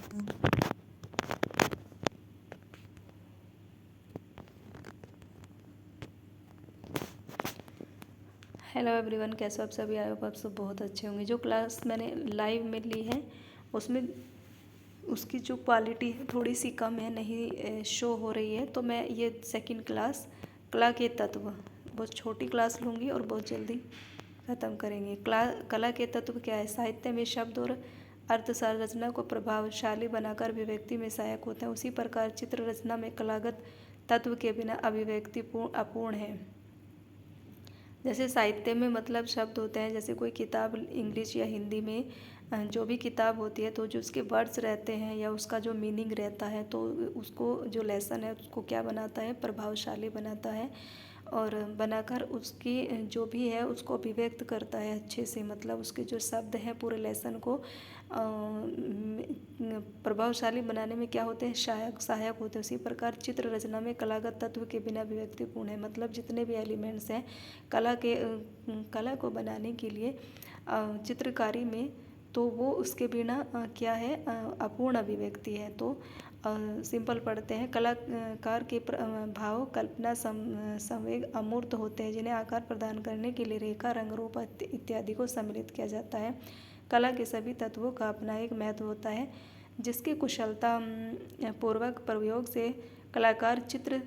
Hello everyone, कैसे हो आप सभी? आई होप आप सब बहुत अच्छे होंगे। जो क्लास मैंने लाइव में ली है उसमें उसकी जो क्वालिटी है थोड़ी सी कम है, नहीं शो हो रही है। तो मैं ये सेकंड क्लास कला के तत्व बहुत छोटी क्लास लूँगी और बहुत जल्दी ख़त्म करेंगे। कला के तत्व क्या है? साहित्य में शब्द और अर्थ संरचना को प्रभावशाली बनाकर अभिव्यक्ति में सहायक होते हैं। उसी प्रकार चित्र रचना में कलागत तत्व के बिना अभिव्यक्ति अपूर्ण है। जैसे साहित्य में मतलब शब्द होते हैं, जैसे कोई किताब इंग्लिश या हिंदी में जो भी किताब होती है तो जो उसके वर्ड्स रहते हैं या उसका जो मीनिंग रहता है तो उसको जो लेसन है उसको क्या बनाता है? प्रभावशाली बनाता है और बनाकर उसकी जो भी है उसको अभिव्यक्त करता है अच्छे से। मतलब उसके जो शब्द हैं पूरे लेसन को प्रभावशाली बनाने में क्या होते हैं? सहायक होते हैं। उसी प्रकार चित्र रचना में कलागत तत्व के बिना अभिव्यक्तिपूर्ण है। मतलब जितने भी एलिमेंट्स हैं कला को बनाने के लिए चित्रकारी में, तो वो उसके बिना क्या है? अपूर्ण अभिव्यक्ति है। तो सिंपल पढ़ते हैं। कलाकार के भाव, कल्पना, संवेग अमूर्त होते हैं, जिन्हें आकार प्रदान करने के लिए रेखा, रंग, रूप इत्यादि को सम्मिलित किया जाता है। कला के सभी तत्वों का अपना एक महत्व होता है, जिसके कुशलता पूर्वक प्रयोग से कलाकार चित्र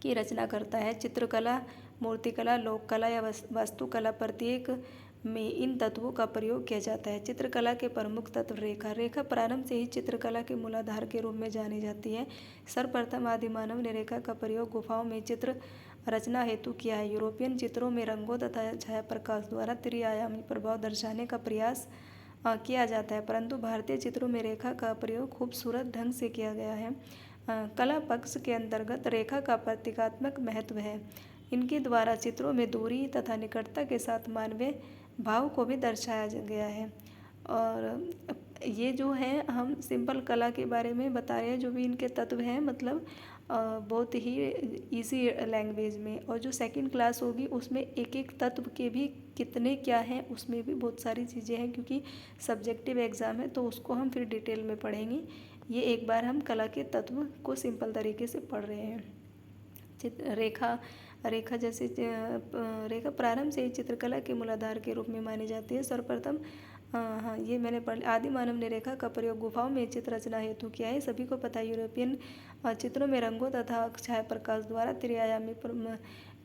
की रचना करता है। चित्रकला, मूर्तिकला, लोक कला या वास्तुकला, प्रत्येक में इन तत्वों का प्रयोग किया जाता है। चित्रकला के प्रमुख तत्व रेखा। रेखा प्रारंभ से ही चित्रकला के मूलाधार के रूप में जानी जाती है। सर्वप्रथम आदिमानव ने रेखा का प्रयोग गुफाओं में चित्र रचना हेतु किया है। यूरोपियन चित्रों में रंगों तथा छाया प्रकाश द्वारा त्रिआयामी प्रभाव दर्शाने का प्रयास किया जाता है, परंतु भारतीय चित्रों में रेखा का प्रयोग खूबसूरत ढंग से किया गया है। कला पक्ष के अंतर्गत रेखा का प्रतीकात्मक महत्व है। इनके द्वारा चित्रों में दूरी तथा निकटता के साथ मानवीय भाव को भी दर्शाया गया है। और ये जो है हम सिंपल कला के बारे में बता रहे हैं, जो भी इनके तत्व हैं, मतलब बहुत ही इजी लैंग्वेज में। और जो सेकंड क्लास होगी उसमें एक एक तत्व के भी कितने क्या हैं उसमें भी बहुत सारी चीज़ें हैं, क्योंकि सब्जेक्टिव एग्ज़ाम है तो उसको हम फिर डिटेल में पढ़ेंगे। ये एक बार हम कला के तत्व को सिंपल तरीके से पढ़ रहे हैं। रेखा जैसे रेखा प्रारंभ से ही चित्रकला के मूलाधार के रूप में मानी जाती है। सर्वप्रथम हाँ, ये मैंने पढ़ आदि मानव ने रेखा का प्रयोग गुफाओं में चित्र रचना हेतु किया है। सभी को पता है यूरोपियन चित्रों में रंगों तथा छाया प्रकाश द्वारा त्रिआयामी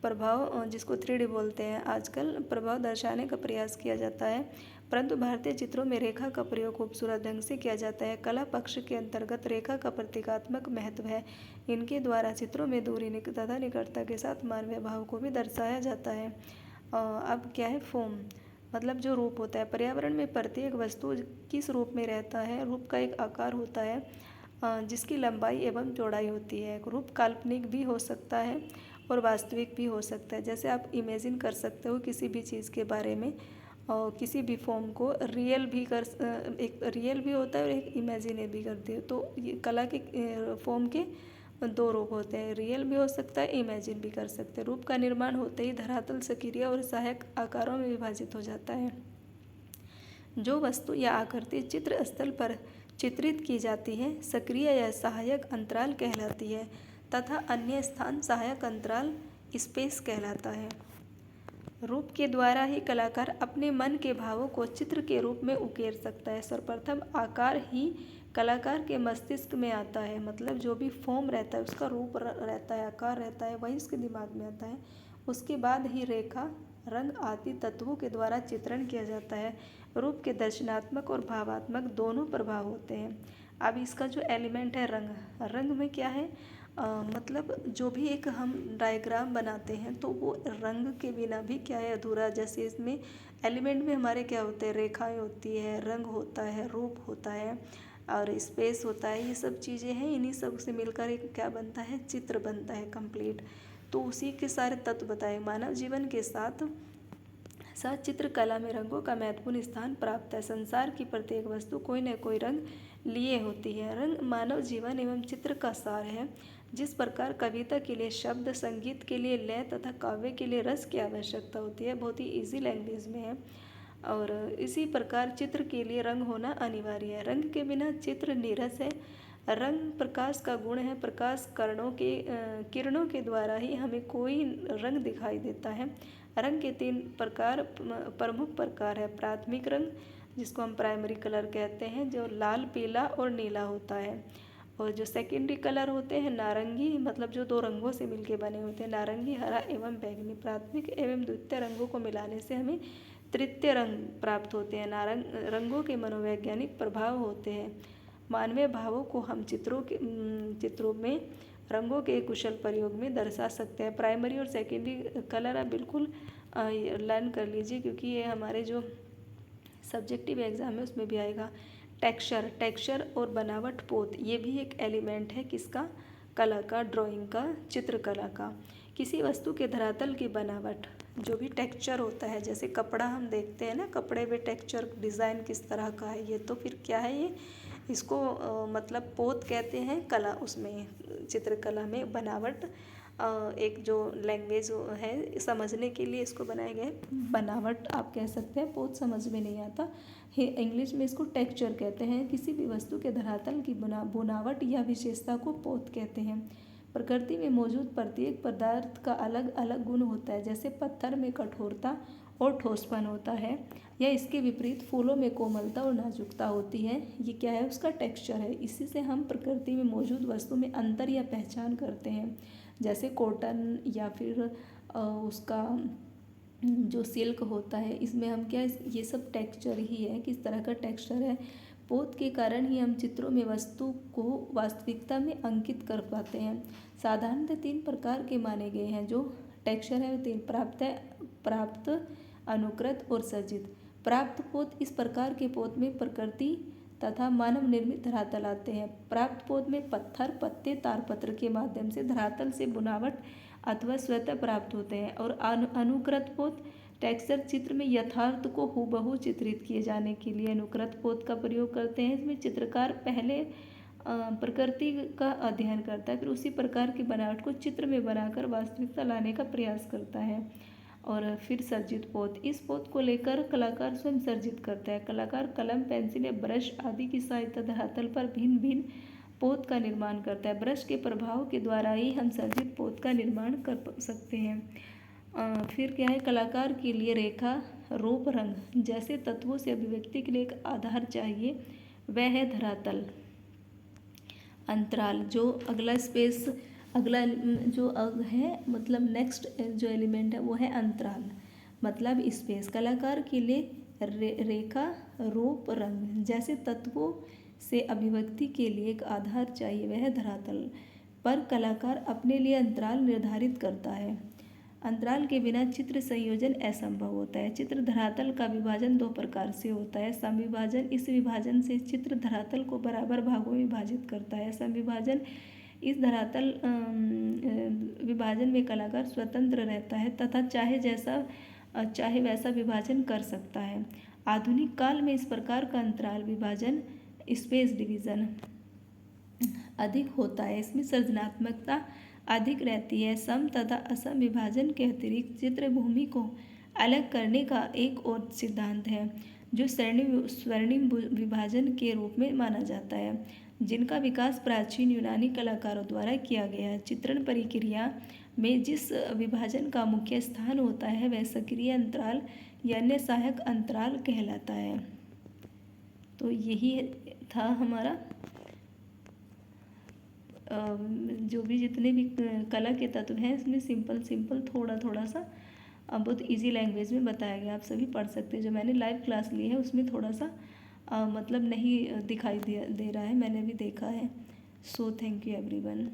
प्रभाव, जिसको 3D बोलते हैं, आजकल प्रभाव दर्शाने का प्रयास किया जाता है, परंतु भारतीय चित्रों में रेखा का प्रयोग खूबसूरत ढंग से किया जाता है। कला पक्ष के अंतर्गत रेखा का प्रतीकात्मक महत्व है। इनके द्वारा चित्रों में दूरी तथा निकटता के साथ मानवीय भाव को भी दर्शाया जाता है। अब क्या है? फॉर्म, मतलब जो रूप होता है। पर्यावरण में प्रत्येक वस्तु किस रूप में रहता है? रूप का एक आकार होता है जिसकी लंबाई एवं चौड़ाई होती है। रूप काल्पनिक भी हो सकता है और वास्तविक भी हो सकता है। जैसे आप इमेजिन कर सकते हो किसी भी चीज़ के बारे में, और किसी भी फॉर्म को रियल भी एक रियल भी होता है और एक इमेजिन भी करती है। तो ये कला के फॉर्म के दो रूप होते हैं, रियल भी हो सकता है, इमेजिन भी कर सकते हैं। रूप का निर्माण होते ही धरातल सक्रिय और सहायक आकारों में विभाजित हो जाता है। जो वस्तु या आकृति चित्र स्थल पर चित्रित की जाती है सक्रिय या सहायक अंतराल कहलाती है, तथा अन्य स्थान सहायक अंतराल स्पेस कहलाता है। रूप के द्वारा ही कलाकार अपने मन के भावों को चित्र के रूप में उकेर सकता है। सर्वप्रथम आकार ही कलाकार के मस्तिष्क में आता है, मतलब जो भी फॉर्म रहता है उसका रूप रहता है, आकार रहता है, वही उसके दिमाग में आता है। उसके बाद ही रेखा, रंग आदि तत्वों के द्वारा चित्रण किया जाता है। रूप के दर्शनात्मक और भावात्मक दोनों प्रभाव होते हैं। अब इसका जो एलिमेंट है रंग, रंग में क्या है? मतलब जो भी एक हम डायग्राम बनाते हैं तो वो रंग के बिना भी क्या है? अधूरा। जैसे इसमें एलिमेंट में हमारे क्या होते हैं? रेखाएं होती है, रंग होता है, रूप होता है और स्पेस होता है। ये सब चीज़ें हैं, इन्हीं सब से मिलकर एक क्या बनता है? चित्र बनता है कंप्लीट। तो उसी के सारे तत्व बताए। मानव जीवन के साथ साथ चित्रकला में रंगों का महत्वपूर्ण स्थान प्राप्त है। संसार की प्रत्येक वस्तु कोई न कोई रंग लिए होती है। रंग मानव जीवन एवं चित्र का सार है। जिस प्रकार कविता के लिए शब्द, संगीत के लिए लय तथा काव्य के लिए रस की आवश्यकता होती है, बहुत ही इजी लैंग्वेज में है। और इसी प्रकार चित्र के लिए रंग होना अनिवार्य है। रंग के बिना चित्र नीरस है। रंग प्रकाश का गुण है। प्रकाश किरणों के द्वारा ही हमें कोई रंग दिखाई देता है। रंग के 3 प्रमुख प्रकार है। प्राथमिक रंग, जिसको हम प्राइमरी कलर कहते हैं, जो लाल, पीला और नीला होता है। और जो सेकेंडरी कलर होते हैं नारंगी, मतलब जो 2 रंगों से मिलके बने होते हैं, नारंगी, हरा एवं बैंगनी। प्राथमिक एवं द्वितीय रंगों को मिलाने से हमें तृतीय रंग प्राप्त होते हैं। रंगों के मनोवैज्ञानिक प्रभाव होते हैं। मानवीय भावों को हम चित्रों में रंगों के कुशल प्रयोग में दर्शा सकते हैं। प्राइमरी और सेकेंडरी कलर आप बिल्कुल लर्न कर लीजिए, क्योंकि ये हमारे जो सब्जेक्टिव एग्ज़ाम है उसमें भी आएगा। टेक्सचर और बनावट, पोत, ये भी एक एलिमेंट है किसका? कला का, ड्राइंग का, चित्रकला का। किसी वस्तु के धरातल की बनावट, जो भी टेक्सचर होता है, जैसे कपड़ा हम देखते हैं ना, कपड़े पे टेक्सचर, डिज़ाइन किस तरह का है, ये तो फिर क्या है, ये इसको मतलब पोत कहते हैं कला, उसमें चित्रकला में बनावट एक जो लैंग्वेज है समझने के लिए इसको बनाए गए, बनावट आप कह सकते हैं, पोत समझ में नहीं आता है, इंग्लिश में इसको टेक्सचर कहते हैं। किसी भी वस्तु के धरातल की बनावट या विशेषता को पोत कहते हैं। प्रकृति में मौजूद प्रत्येक पदार्थ का अलग अलग गुण होता है। जैसे पत्थर में कठोरता और ठोसपन होता है, या इसके विपरीत फूलों में कोमलता और नाजुकता होती है। ये क्या है? उसका टेक्सचर है। इसी से हम प्रकृति में मौजूद वस्तु में अंतर या पहचान करते हैं। जैसे कॉटन या फिर उसका जो सिल्क होता है, इसमें हम क्या, ये सब टेक्सचर ही है, किस तरह का टेक्सचर है। पोत के कारण ही हम चित्रों में वस्तु को वास्तविकता में अंकित कर पाते हैं। साधारणतः 3 प्रकार के माने गए हैं जो टेक्सचर है, वो 3 प्राप्त, अनुकृत और सर्जित। प्राप्त पोत, इस प्रकार के पोत में प्रकृति तथा मानव निर्मित धरातल आते हैं। प्राप्त पोत में पत्थर, पत्ते, तारपत्र के माध्यम से धरातल से बुनावट अथवा स्वतः प्राप्त होते हैं। और अनुकृत पोत, टेक्सचर चित्र में यथार्थ को हूबहू चित्रित किए जाने के लिए अनुकृत पोत का प्रयोग करते हैं। इसमें चित्रकार पहले प्रकृति का अध्ययन करता है, फिर उसी प्रकार की बनावट को चित्र में बनाकर वास्तविकता लाने का प्रयास करता है। और फिर सर्जित पोत, इस पोत को लेकर कलाकार स्वयं सर्जित करता है। कलाकार कलम, पेंसिल या ब्रश आदि की सहायता धरातल पर भिन्न भिन्न पोत का निर्माण करता है। ब्रश के प्रभाव के द्वारा ही हम सर्जित पोत का निर्माण कर सकते हैं। फिर क्या है, कलाकार के लिए रेखा, रूप, रंग जैसे तत्वों से अभिव्यक्ति के लिए एक आधार चाहिए, वह है धरातल। अंतराल, जो अगला जो है, मतलब नेक्स्ट जो एलिमेंट है वो है अंतराल, मतलब स्पेस। कलाकार के लिए रेखा, रूप, रंग जैसे तत्वों से अभिव्यक्ति के लिए एक आधार चाहिए, वह धरातल पर कलाकार अपने लिए अंतराल निर्धारित करता है। अंतराल के बिना चित्र संयोजन असंभव होता है। चित्र धरातल का विभाजन 2 प्रकार से होता है। समविभाजन, इस विभाजन से चित्र धरातल को बराबर भागों में विभाजित करता है। समविभाजन, इस धरातल विभाजन में कलाकार स्वतंत्र रहता है तथा चाहे वैसा विभाजन कर सकता है। आधुनिक काल में इस प्रकार का अंतराल विभाजन, स्पेस डिवीजन, अधिक होता है। इसमें सृजनात्मकता अधिक रहती है। सम तथा असम विभाजन के अतिरिक्त चित्रभूमि को अलग करने का एक और सिद्धांत है, जो स्वर्णिम विभाजन के रूप में माना जाता है, जिनका विकास प्राचीन यूनानी कलाकारों द्वारा किया गया है। चित्रण प्रक्रिया में जिस विभाजन का मुख्य स्थान होता है वह सक्रिय अंतराल या अन्य सहायक अंतराल कहलाता है। तो यही था हमारा जो भी जितने भी कला के तत्व हैं, इसमें सिंपल थोड़ा सा बहुत इजी लैंग्वेज में बताया गया, आप सभी पढ़ सकते हैं। जो मैंने लाइव क्लास ली है उसमें थोड़ा सा मतलब नहीं दिखाई दे रहा है, मैंने भी देखा है। So thank you everyone.